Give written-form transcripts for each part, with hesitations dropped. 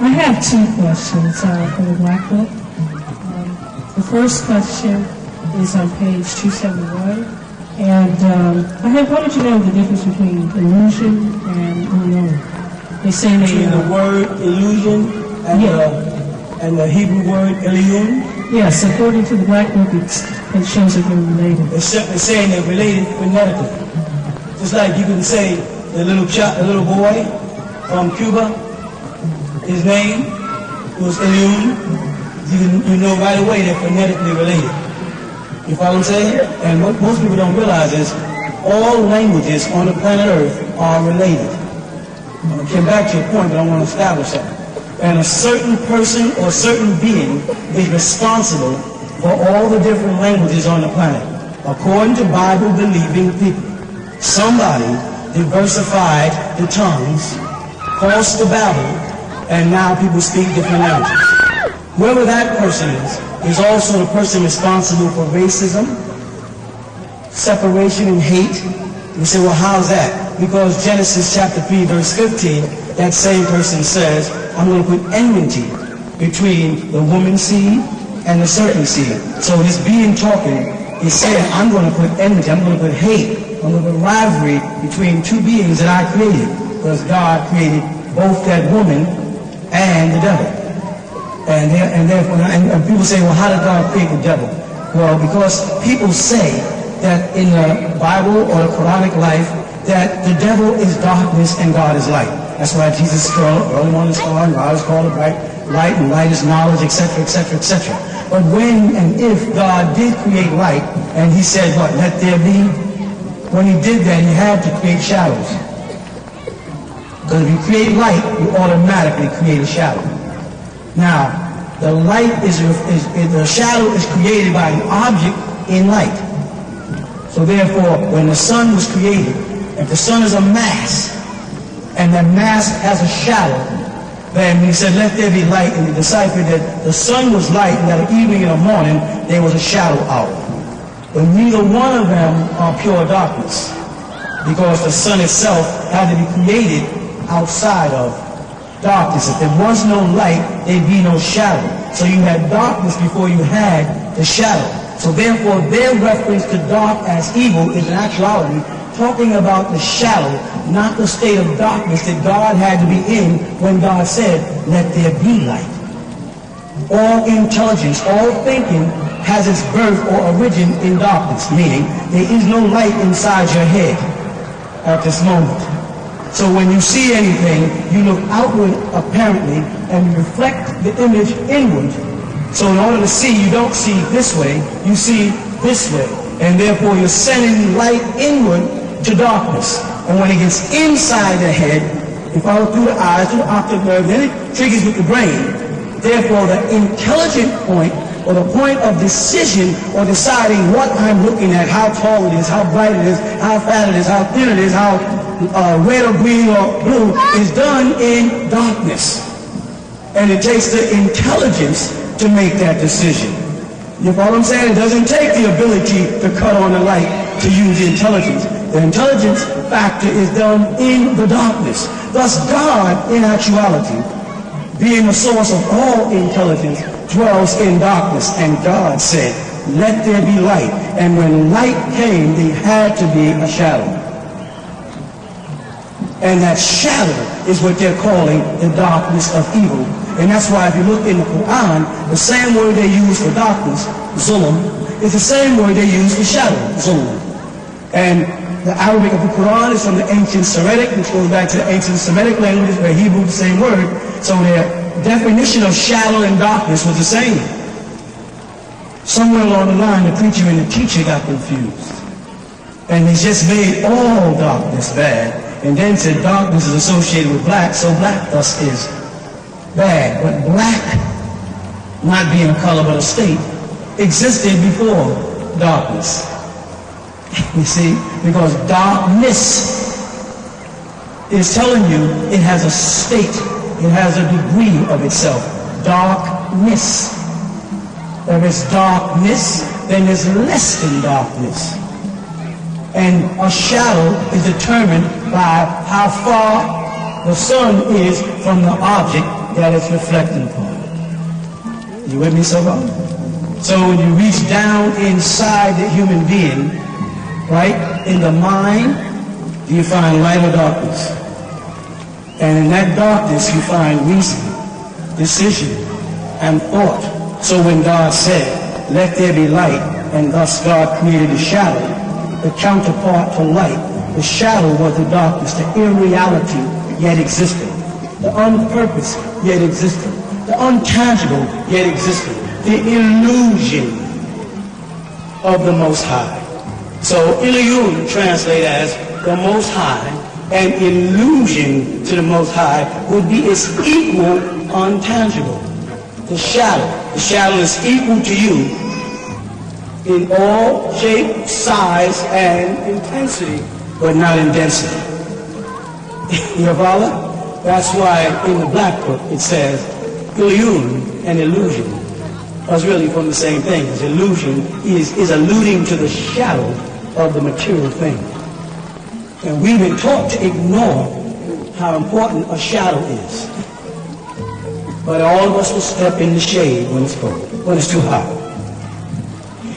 I have two questions for the Black Book. The first question is on page 271, and I wanted to know the difference between illusion and unknown. They say between the word illusion and the Hebrew word Elion. Yes, according to the Black Book, it shows that they're related. It's saying they're related phonetically. Just like you can say the little boy from Cuba, his name was Elion. You know right away they're phonetically related. You follow what I'm saying? And what most people don't realize is all languages on the planet Earth are related. I'm going to come back to your point, but I want to establish that. And a certain person or certain being is responsible for all the different languages on the planet. According to Bible-believing people, somebody diversified the tongues, caused the Babel, and now people speak different languages. Whoever that person is also the person responsible for racism, separation, and hate. You say, well, how's that? Because Genesis chapter 3, verse 15, that same person says, I'm going to put enmity between the woman's seed and the serpent seed. So this being talking is saying, I'm going to put enmity, I'm going to put hate, I'm going to put rivalry between two beings that I created. Because God created both that woman and the devil. And therefore, and people say, well, how did God create the devil? Well, because people say that in the Bible or the Quranic life, that the devil is darkness and God is light. That's why Jesus is called early morning star, and God is called a bright light, and light is knowledge, etc., etc., etc. But when and if God did create light, and he said, what, let there be? When he did that, he had to create shadows. Because if you create light, you automatically create a shadow. Now, the light the shadow is created by an object in light. So therefore, when the sun was created, if the sun is a mass, and that mass has a shadow, then he said, let there be light, and he deciphered that the sun was light, and that evening and the morning, there was a shadow hour. But neither one of them are pure darkness, because the sun itself had to be created outside of darkness. If there was no light, there'd be no shadow. So you had darkness before you had the shadow. So therefore, their reference to dark as evil is in actuality talking about the shadow, not the state of darkness that God had to be in when God said, let there be light. All intelligence, all thinking has its birth or origin in darkness, meaning there is no light inside your head at this moment. So when you see anything, you look outward apparently and you reflect the image inward. So in order to see, you don't see this way, you see this way. And therefore you're sending light inward to darkness. And when it gets inside the head, it follows through the eyes, through the optic nerve, then it triggers with the brain. Therefore the intelligent point, or the point of decision or deciding what I'm looking at, how tall it is, how bright it is, how fat it is, how thin it is, how red or green or blue, is done in darkness. And it takes the intelligence to make that decision. You follow what I'm saying? It doesn't take the ability to cut on the light to use the intelligence. The intelligence factor is done in the darkness. Thus God, in actuality, being the source of all intelligence, dwells in darkness. And God said, let there be light. And when light came, there had to be a shadow. And that shadow is what they're calling the darkness of evil. And that's why if you look in the Quran, the same word they use for darkness, zulm, is the same word they use for shadow, zulm. And the Arabic of the Quran is from the ancient Semitic, which goes back to the ancient Semitic languages where Hebrew is the same word. So their definition of shadow and darkness was the same. Somewhere along the line, the preacher and the teacher got confused. And they just made all darkness bad. And then said darkness is associated with black, so black thus is bad. But black, not being a color but a state, existed before darkness. You see, because darkness is telling you it has a state, it has a degree of itself. Darkness. There is darkness, then there's less than darkness. And a shadow is determined by how far the sun is from the object that it's reflecting upon. You with me so far? So when you reach down inside the human being, right, in the mind, you find light or darkness. And in that darkness you find reason, decision, and thought. So when God said, let there be light, and thus God created a shadow, the counterpart to light, the shadow was the darkness, the irreality yet existing, the unpurposed yet existing, the untangible yet existing, the illusion of the Most High. So Eliud translated as the Most High, and illusion to the Most High would be its equal untangible. The shadow is equal to you in all shape, size, and intensity, but not in density. You follow? That's why in the Black Book it says Eliud and illusion is really from the same thing. Because illusion is alluding to the shadow of the material thing. And we've been taught to ignore how important a shadow is. But all of us will step in the shade when it's cold, when it's too hot.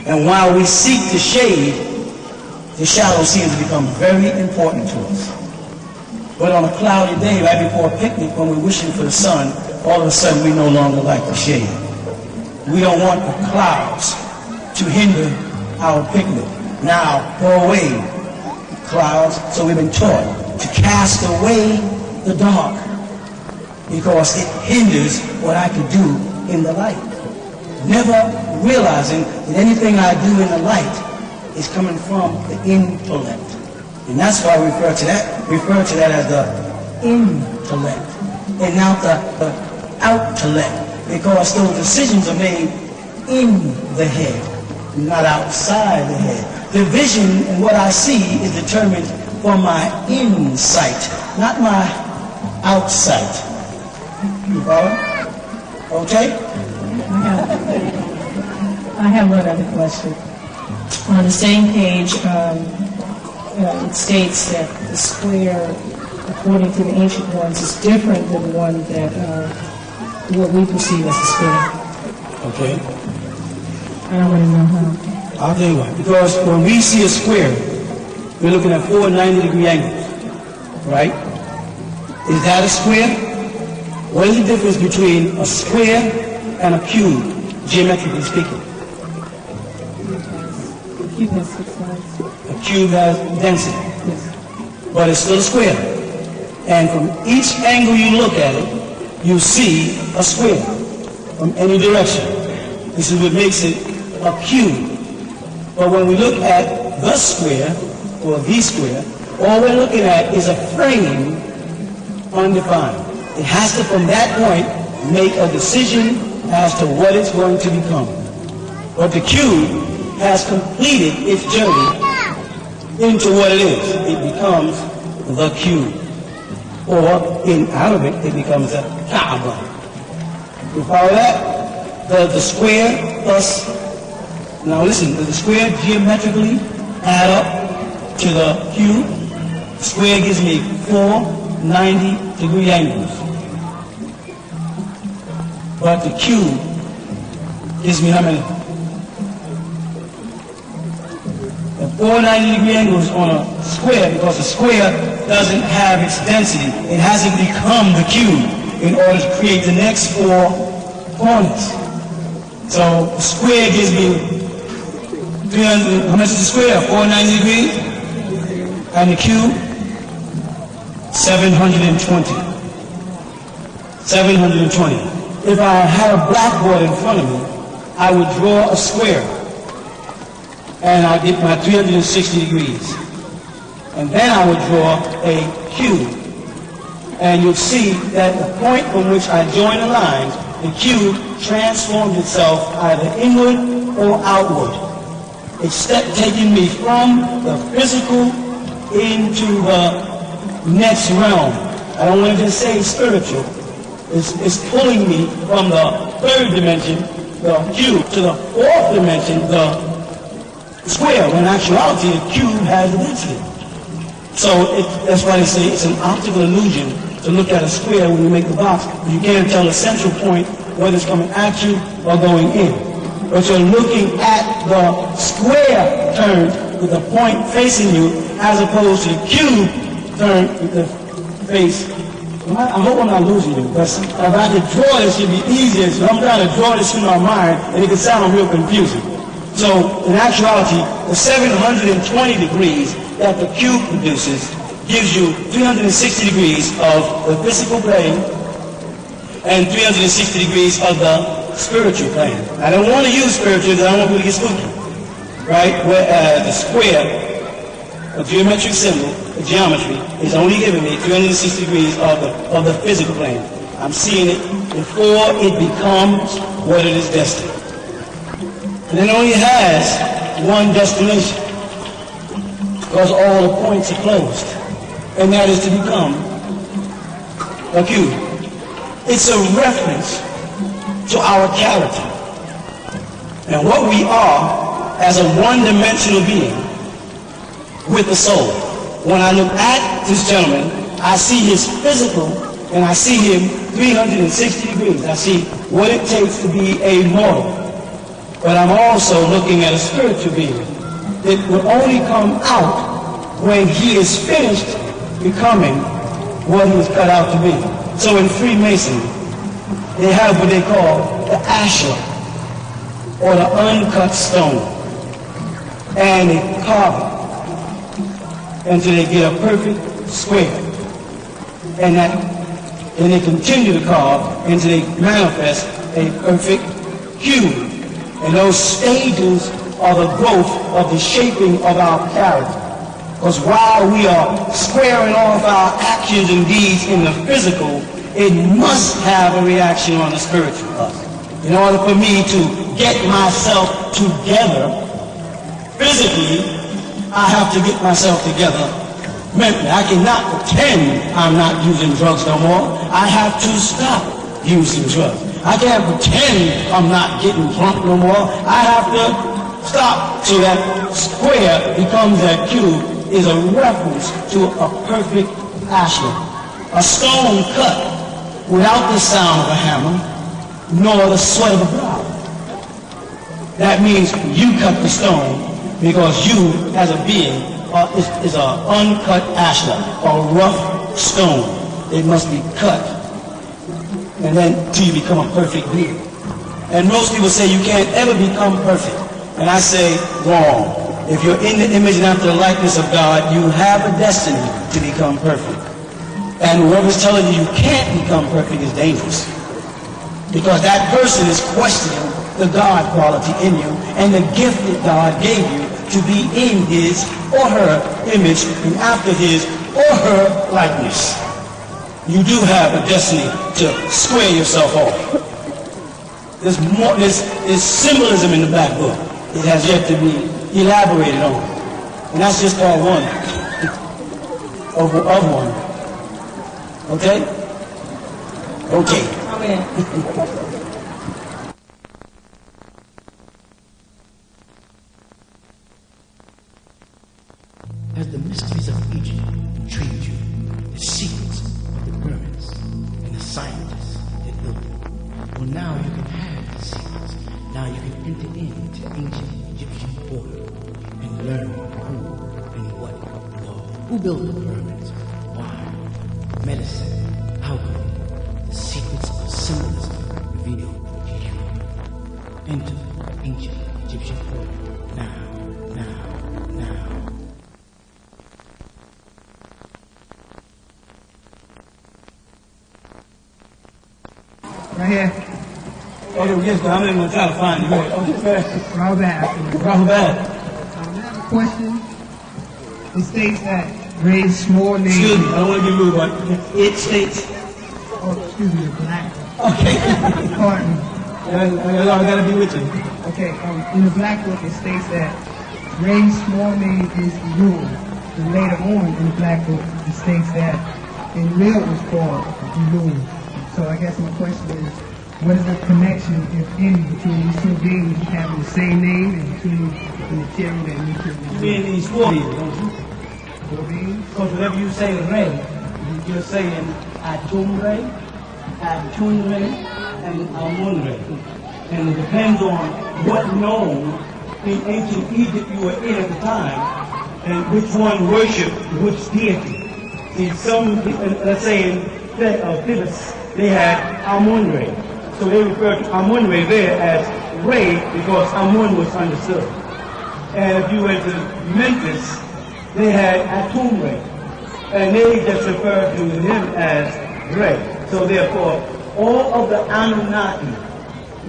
And while we seek the shade, the shadow seems to become very important to us. But on a cloudy day, right before a picnic, when we're wishing for the sun, all of a sudden we no longer like the shade. We don't want the clouds to hinder our picnic. Now, go away, clouds. So we've been taught to cast away the dark because it hinders what I can do in the light. Never realizing that anything I do in the light is coming from the intellect. And that's why we refer to that as the intellect and not the outtellect, because those decisions are made in the head, not outside the head. The vision and what I see is determined from my insight, not my outsight. You follow? Okay? I have one other question. On the same page, it states that the square, according to the ancient ones, is different than the one that what we perceive as a square. Okay. I don't want to know how. I'll tell you why. Because when we see a square, we're looking at 4 90-degree angles, right? Is that a square? What is the difference between a square and a cube, geometrically speaking? The cube has 6 sides. A cube has density, Yes. but it's still a square. And from each angle you look at it, you see a square from any direction. This is what makes it a cube. But when we look at the square, or the square, all we're looking at is a frame undefined. It has to, from that point, make a decision as to what it's going to become. But the cube has completed its journey into what it is. It becomes the cube. Or in Arabic, it becomes a Kaaba. You follow that? The square plus, now listen, does the square geometrically add up to the cube? The square gives me 4 90-degree angles. But the cube gives me how many? The 4 90-degree angles on a square, because the square doesn't have its density. It hasn't become the cube in order to create the next 4 corners. So the square gives me 300, how much is the square? 490 degrees? And the cube? 720. 720. If I had a blackboard in front of me, I would draw a square. And I'd get my 360 degrees. And then I would draw a cube. And you'll see that the point from which I join the lines, the cube transforms itself either inward or outward. It's taking me from the physical into the next realm. I don't want to just say spiritual. It's pulling me from the 3rd dimension, the cube, to the 4th dimension, the square, when in actuality the cube has a density. So that's why they say it's an optical illusion to look at a square when you make the box. You can't tell the central point whether it's coming at you or going in. But you're looking at the square turned with the point facing you as opposed to the cube turned with the face. I hope I'm not losing you, but if I could draw this, it'd be easier. So I'm trying to draw this in my mind, and it could sound real confusing. So, in actuality, the 720 degrees that the cube produces gives you 360 degrees of the physical plane and 360 degrees of the spiritual plane. I don't want to use spiritual because I don't want people to get spooky, right? Whereas the square, a geometric symbol, the geometry, is only giving me 360 degrees of the physical plane. I'm seeing it before it becomes what it is destined. And it only has one destination because all the points are closed, and that is to become a cube. It's a reference to our character and what we are as a one-dimensional being with the soul. When I look at this gentleman, I see his physical and I see him 360 degrees. I see what it takes to be a mortal. But I'm also looking at a spiritual being that will only come out when he is finished becoming what he was cut out to be. So in Freemasonry, they have what they call the ashlar, or the uncut stone. And they carve it until they get a perfect square. And they continue to carve until they manifest a perfect cube. And those stages are the growth of the shaping of our character. Because while we are squaring off our actions and deeds in the physical, it must have a reaction on the spiritual level. In order for me to get myself together physically, I have to get myself together mentally. I cannot pretend I'm not using drugs no more. I have to stop using drugs. I can't pretend I'm not getting drunk no more. I have to stop. So that square becomes that cube is a reference to a perfect ashlar. A stone cut without the sound of a hammer, nor the sweat of a brow. That means you cut the stone because you, as a being, is an uncut ashlar, a rough stone. It must be cut. And then till you become a perfect being. And most people say you can't ever become perfect. And I say, wrong. If you're in the image and after the likeness of God, you have a destiny to become perfect. And whoever's telling you you can't become perfect is dangerous. Because that person is questioning the God quality in you and the gift that God gave you to be in his or her image and after his or her likeness. You do have a destiny to square yourself off. There's symbolism in the black book. It has yet to be elaborated on. And that's just part one of one. Okay? Okay. Amen. As the mysteries of Egypt intrigued you, the secrets of the pyramids and the scientists that built them. Well, now you can have the secrets. Now you can enter into ancient Egyptian order and learn who and what was. Who built the pyramids? Why? Medicine, alchemy, the secrets of symbolism revealed to you. Enter ancient Egyptian order now. Right here. Okay, yes, but I'm not going to try to find you. Okay. Rahul bad. I have a question. It states that raise small names. Excuse me, I don't want to be rude, but it states. Oh, excuse me, black. Okay. Pardon me. I got to be with you. Okay, in the black book it states that raise small name is the rule. And later on in the black book it states that in real is called the rule. So I guess my question is, what is the connection, if any, between these two beings having the same name and between the material and nutrient? You mean these four beings, don't you? Four beings? Because whenever you say ray, you're saying Atumre, Atunre, and Amunre. And it depends on what nome in ancient Egypt you were in at the time, and which one worshipped which deity. See, some, let's say in Thebes, they had Amun-Re. So they refer to Amun-Re there as Re because Amun was understood. And if you went to Memphis, they had Atum-Re. And they just refer to him as Re. So therefore, all of the Anunnaki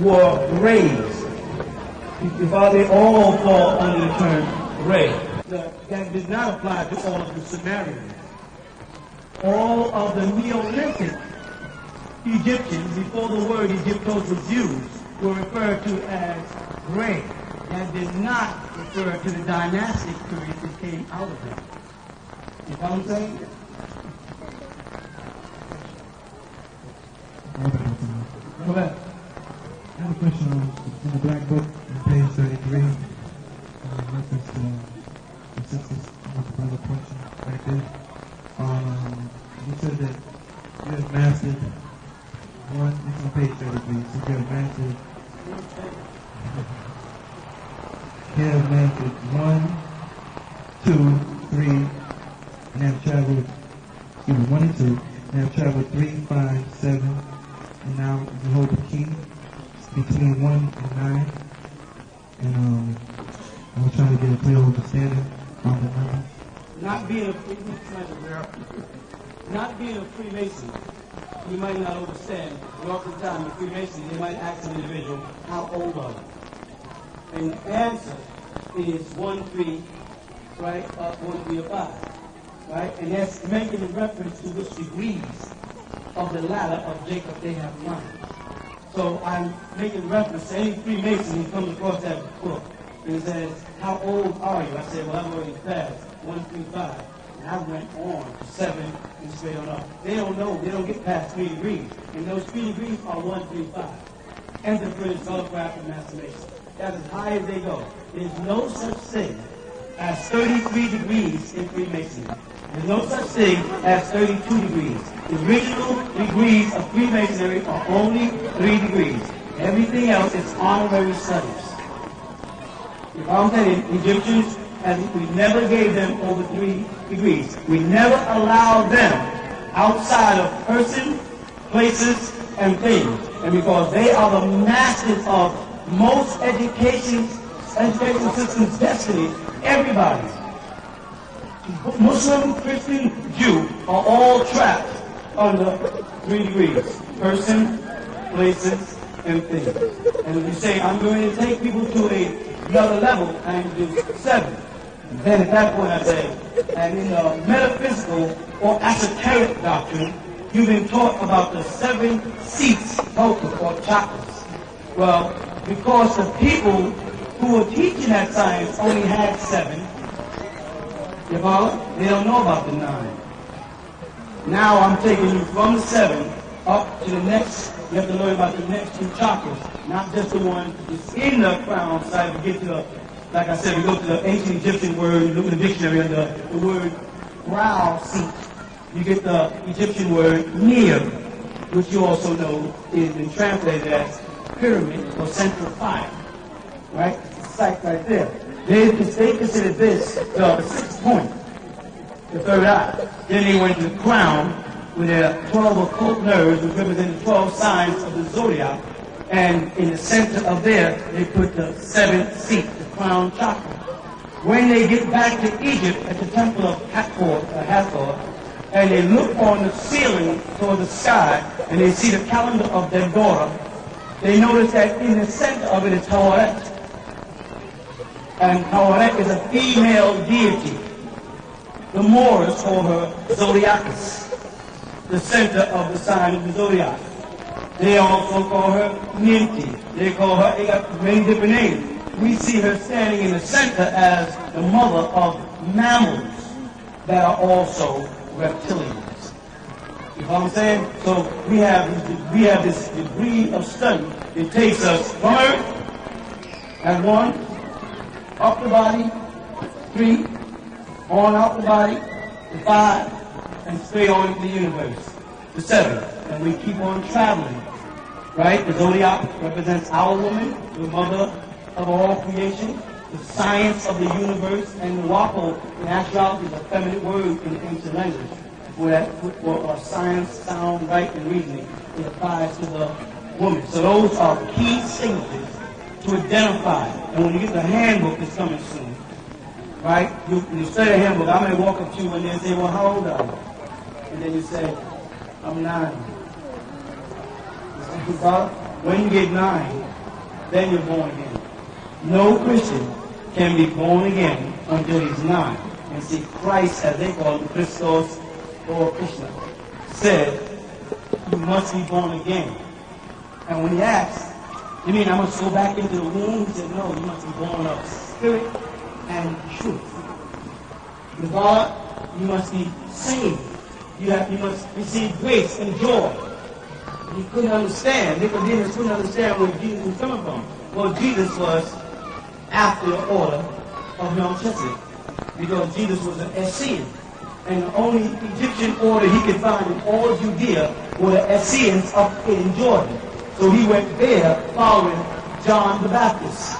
were Re's. They all fall under the term Re. That did not apply to all of the Sumerians. All of the Neolithic Egyptians, before the word Egyptos was used, were referred to as Re. That did not refer to the dynastic period that came out of them. You know what I'm saying? Go ahead. I have a question in the Black Book on page 33, reference to the census of the brother question right there. You said that you have mastered one, it's on page 33, so you have mastered 1, 2, 3, and have traveled, 1 and 2, and have traveled 3, 5, 7, and now you hold the key between 1 and 9, and I was trying to get a clear understanding on the number. Not being a Freemason, you might not understand. But oftentimes, in Freemasonry, they might ask an individual, how old are you? And the answer is 1, 3, right, 1, 3, or 5, right? And that's making a reference to which degrees of the ladder of Jacob they have climbed. So I'm making reference to any Freemason who comes across that book and says, how old are you? I said, well, I've already passed 1 through 5. And I went on to 7 and straight on up. They don't know. They don't get past 3 degrees. And those 3 degrees are 1 through 5. Enterprise, holograph, and masturbation. That's as high as they go. There's no such thing as 33 degrees in Freemasonry. There's no such thing as 32 degrees. The original degrees of Freemasonry are only 3 degrees. Everything else is honorary studies. You know what I'm saying? Egyptians, we never gave them over 3 degrees. We never allowed them outside of person, places, and things. And because they are the masters of most education system's destiny, everybody, Muslim, Christian, Jew, are all trapped under 3 degrees. Person, places, and things. And if you say, I'm going to take people to another level, and do 7. And then at that point I say, and in the metaphysical or esoteric doctrine, you've been taught about the 7 seats, or chakras. Well, because the people who were teaching that science only had 7, you follow? They don't know about the 9. Now I'm taking you from the 7 up to the next. You have to learn about the next 2 chakras, not just the one that's in the crown side. We get to the, like I said, we go to the ancient Egyptian word, you look in the dictionary under the word brow seat. You get the Egyptian word near, which you also know is been translated as pyramid or central fire. Right? It's the site right there. They consider this the 6th point, the 3rd eye. Then they went to the crown with their 12 occult nerves, which represent the 12 signs of the zodiac. And in the center of there, they put the 7th seat, the crown chakra. When they get back to Egypt at the temple of Hathor, and they look on the ceiling toward the sky, and they see the calendar of their daughter, they notice that in the center of it is Hawaret. And Hawaret is a female deity. The Moors call her Zodiacus, the center of the sign of the zodiac. They also call her Ninti. They call her, they got many different names. We see her standing in the center as the mother of mammals that are also reptilians. You know what I'm saying? So we have this degree of study. It takes us from Earth at 1, up the body, 3, on out the body, to 5, and straight on into the universe. the 7. And we keep on traveling, right? The zodiac represents our woman, the mother of all creation, the science of the universe, and the wapo, in actuality, is a feminine word in the ancient language, for science, sound, right, and reasoning. It applies to the woman. So those are key signatures to identify. And when you get the handbook, it's coming soon, right? You study the handbook. I may walk up to you and they say, well, how old are you? And then you say, I'm 9. When you get 9, then you're born again. No Christian can be born again until he's 9. And see, Christ, as they call him, Christos or Krishna, said, you must be born again. And when he asked, you mean I must go back into the womb? He said, no, you must be born of spirit and truth. With God, you must be saved. You must receive grace and joy. He couldn't understand. Nicodemus couldn't understand where Jesus was coming from. Well, Jesus was after the order of Melchizedek, because Jesus was an Essenes. And the only Egyptian order he could find in all Judea were the Essenes up in Jordan. So he went there following John the Baptist,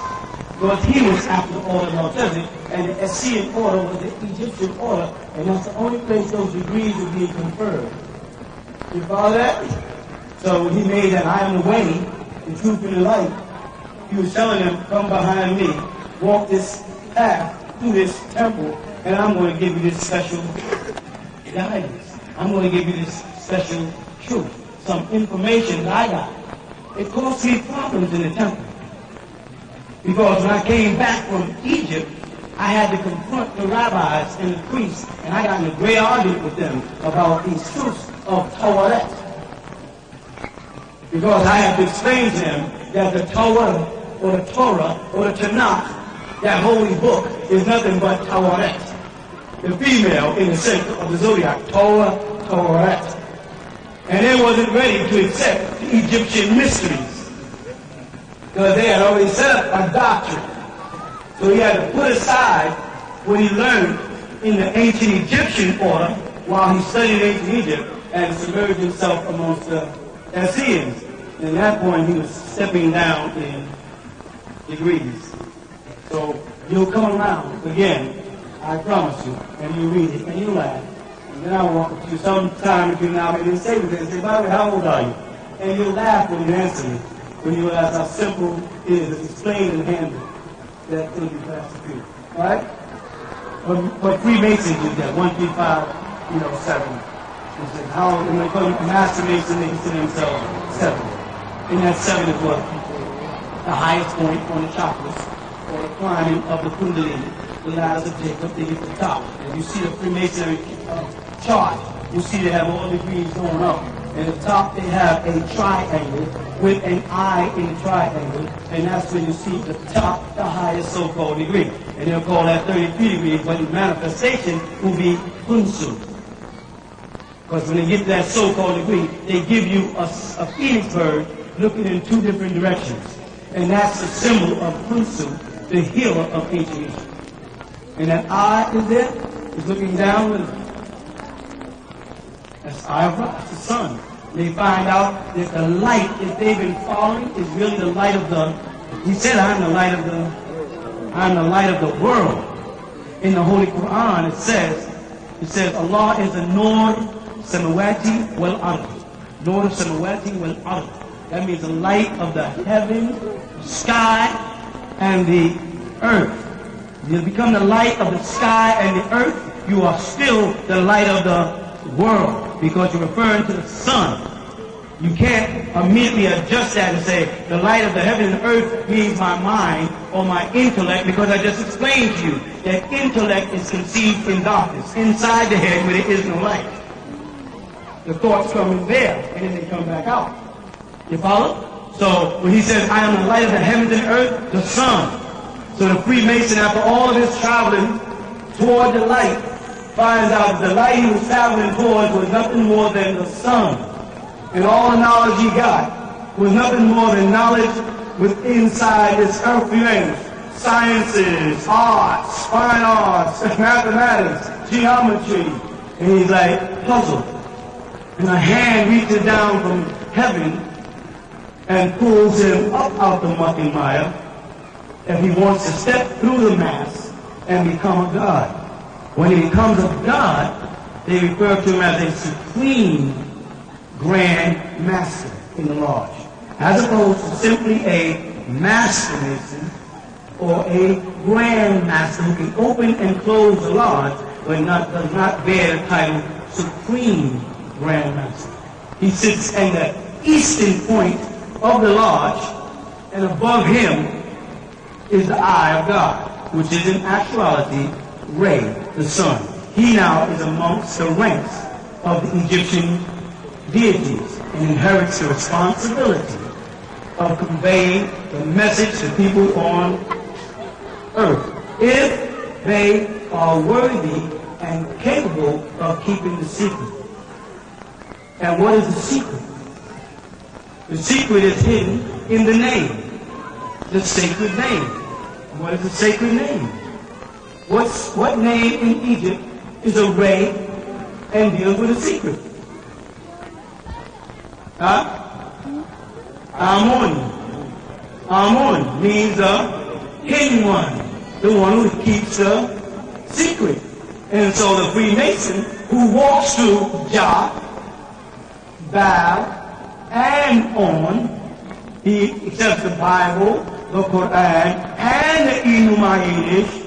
because he was after the order of Melchizedek, and the Essene order was the Egyptian order, and that's the only place those degrees were being conferred. You follow that? So he made that I am the way, the truth, and the light. He was telling them, come behind me, walk this path through this temple, and I'm going to give you this special guidance. I'm going to give you this special truth, some information that I got. It caused me problems in the temple. Because when I came back from Egypt, I had to confront the rabbis and the priests, and I got in a great argument with them about these truths of Torah. Because I had to explain to them that the Torah or the Tanakh, that holy book, is nothing but Torah. The female in the center of the zodiac, Torah. And they wasn't ready to accept the Egyptian mysteries, because they had already set up a doctrine. So he had to put aside what he learned in the ancient Egyptian order while he studied ancient Egypt and submerged himself amongst the Essenes. And at that point, he was stepping down in degrees. So you'll come around again, I promise you, and you read it and you laugh. And then I'll walk up to you sometime between now and then say with it and say, by the way, how old are you? And you'll laugh when you answer me, when you realize how simple it is to explain and handle that thing you pass to you. Alright? But Freemasons do that, 1, 3, 5, 7. He said, how, when they call them Master Mason, they consider themselves 7. And that 7 is what? The highest point on the chakras, or the climbing of the Kundalini, the ladders of Jacob, they get to the top. As you see the Freemasonry chart, you see they have all degrees going up. And at the top they have a triangle with an eye in the triangle, and that's when you see the top, the highest so-called degree. And they'll call that 33 degrees, but the manifestation will be Hunsu. Because when they get to that so-called degree, they give you a phoenix bird looking in 2 different directions. And that's the symbol of Hunsu, the healer of ancient Egypt. And that eye is there, is looking down with it. That's the eye of Ra, the sun. They find out that the light that they've been following is really the light of the, he said, I'm the light of the world. In the Holy Quran it says Allah is the Nur Samawati wal Ard. Nur Samawati wal Ard. That means the light of the heaven, sky, and the earth. You become the light of the sky and the earth, you are still the light of the world, because you're referring to the sun. You can't immediately adjust that and say the light of the heaven and the earth means my mind or my intellect, because I just explained to you that intellect is conceived in darkness, inside the head where there is no light. The thoughts come in there and then they come back out. You follow? So when he says, I am the light of the heavens and earth, the sun. So the Freemason, after all of his traveling toward the light, finds out that the light he was traveling towards was nothing more than the sun. And all the knowledge he got was nothing more than knowledge with inside this earthly range. Sciences, arts, fine arts, mathematics, geometry. And he's like puzzled. and a hand reaches down from heaven and pulls him up out the muck and mire if he wants to step through the mass and become a god. When he becomes a god, they refer to him as a supreme grand master in the lodge, as opposed to simply a master mason or a grand master who can open and close the lodge, but does not bear the title supreme grand master. He sits in the eastern point of the lodge, and above him is the eye of God, which is in actuality Re, the sun. He now is amongst the ranks of the Egyptian deities and inherits the responsibility of conveying the message to people on earth, if they are worthy and capable of keeping the secret. And what is the secret? The secret is hidden in the name, the sacred name. What is the sacred name? What name in Egypt is a Re and deals with a secret? Huh? Amun. Amun means the hidden one, the one who keeps the secret. And so the Freemason who walks through Jah, Baal, and On, he accepts the Bible, the Quran, and the Inumayinish,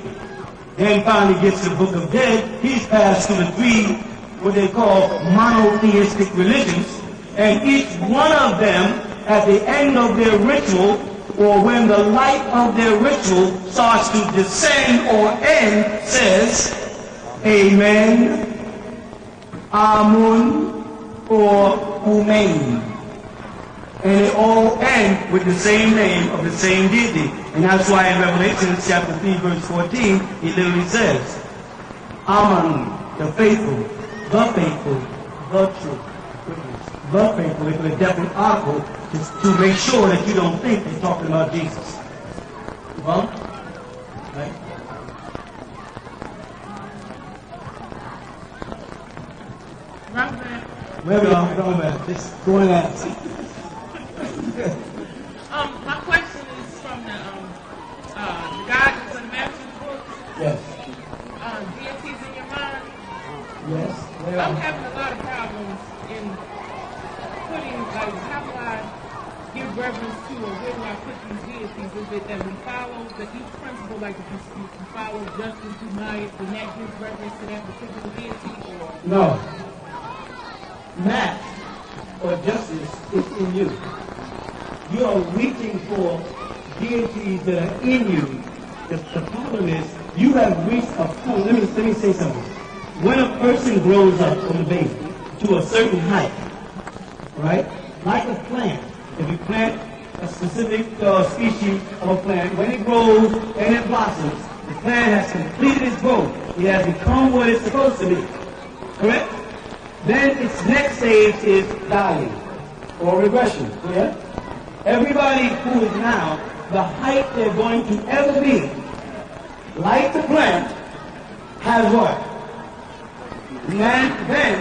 then finally gets the Book of Dead. He's passed through the three, what they call monotheistic religions, and each one of them, at the end of their ritual, or when the light of their ritual starts to descend or end, says, Amen, Amun, or Umain. And they all end with the same name of the same deity. And that's why in Revelation chapter 3, verse 14, he literally says, Aman, the faithful, the true witness, the faithful, with a definite article to make sure that you don't think they're talking about Jesus. Well, right? Where we are, going back. Just going out. My question is from the Guidance and Masters book. Yes. Deities in your mind. Yes. I'm having a lot of problems in putting, like, how do I give reverence to, or where do I put these deities? Is it that we follow each principle, like if you follow justice, unite, then that gives reverence to that particular deity, or? No. Math or justice is in you. You are reaching for deities that are in you. The problem is you have reached a point. Let me say something. When a person grows up from a baby to a certain height, right? Like a plant, if you plant a specific species of a plant, when it grows and it blossoms, the plant has completed its growth. It has become what it's supposed to be. Correct? Then its next stage is dying or regression. Yeah? Everybody who is now the height they're going to ever be, like the plant, has what? And then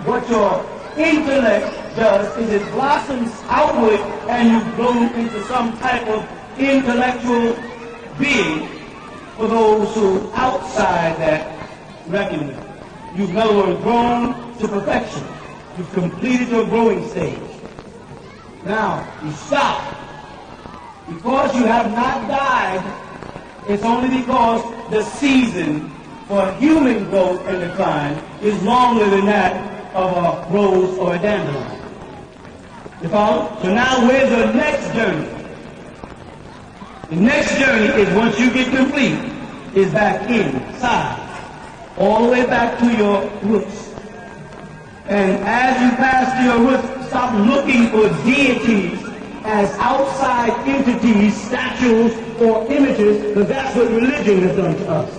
what your intellect does is it blossoms outward and you bloom into some type of intellectual being for those who are outside that reckoning. You've, in other words, grown to perfection. You've completed your growing stage. Now, you stop. Because you have not died, it's only because the season for human growth and decline is longer than that of a rose or a dandelion. You follow? So now where's the next journey? The next journey is once you get complete, is back inside. All the way back to your roots. And as you pass to your roots, stop looking for deities as outside entities, statues, or images, because that's what religion has done to us.